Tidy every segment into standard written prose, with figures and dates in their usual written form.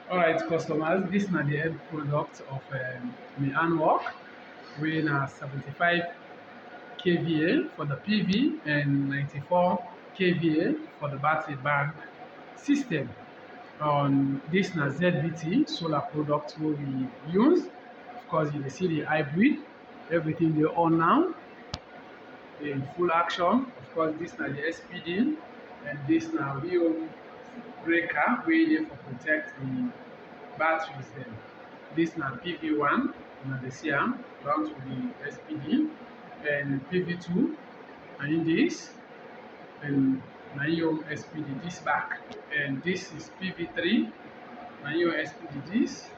Alright, customers, this na the end product of my handwork wey na 75 kVA for the PV and 94 kVA for the battery bank system. This na ZBT solar product wey we use. Of course, you dey see the hybrid, everything dey on now in full action. Of course, this na the SPD and this na real breaker wey dey for protect the batteries dem. This na PV1, una dey see am down to the SPD, and PV2 na im dis, and na im own SPD dis back, and this is PV3, na im own SPD dis,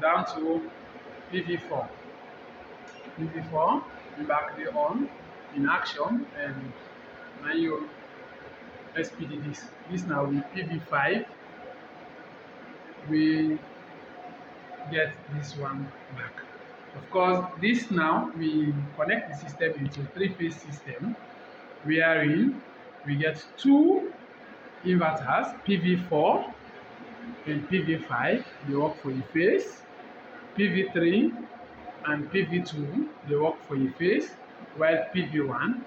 down to PV4. PV4 im back dey on in action, and na im own SPD dis. Dis na with PV5 we get this one back. Of course, this now we connect the system into three-phase system, wherein we get two inverters, PV4 and PV5, they work for a phase, PV3 and PV2, they work for a phase, while PV1,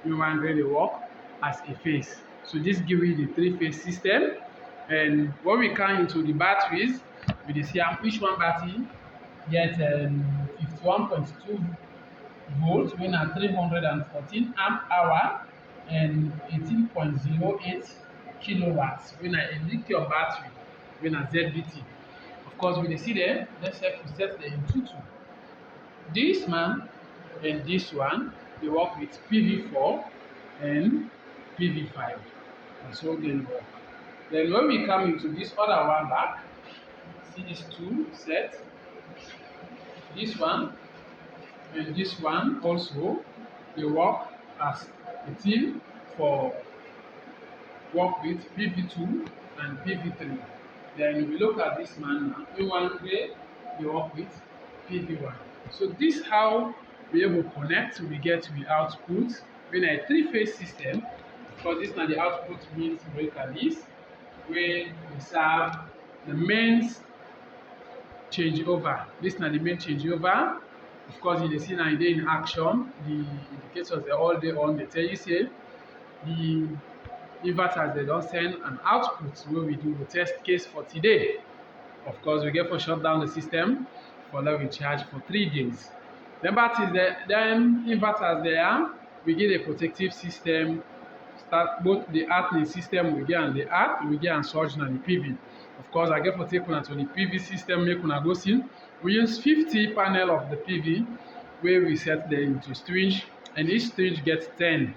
we really work as a phase. So this gives you the three-phase system. And when we come into the batteries, we dey see each one battery get 51.2 volts, wey na 314 amp hour, and 18.08 kilowatts, wey na a lithium battery, wey na ZBT. Of course, we dey see them. Let's say we set them in 2-2. This man and this one, they work with PV4 and PV5, and so they work. Then when we come into this other one back, see these two set, this one and this one also, they work as a team for work with PV2 and PV3. Then if we look at this man now, P1 way, they work with PV1. So this how we able to connect, we get the output. When a three-phase system, because this now the output means breaker list, where we serve the mains changeover. This now the main changeover. Of course, you see now they in action. The indicators they all day on. They tell you say the inverters they don't send an output where we do the test case for today. Of course, we get for shut down the system for let we charge for 3 days. Then batteries there, then inverters there, we get a protective system. Start both the earthing system we get and the earth, we get and surge and the PV. Of course, I get for take una to the PV system, make una go see. We use 50 panel of the PV where we set them into string, and each string gets 10.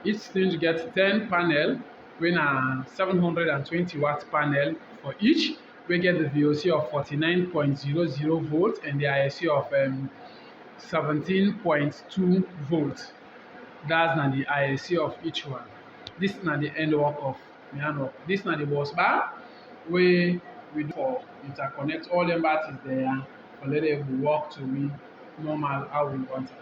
Each string gets 10 panel, when a 720 watt panel for each. We get the VOC of 49.00 volts and the ISC of 17.2 volts. That's not the ISC of each one. This is not the end work of the handwork. This is not the bus bar where we do for interconnect all the batteries there and let them work to me normal how we want it.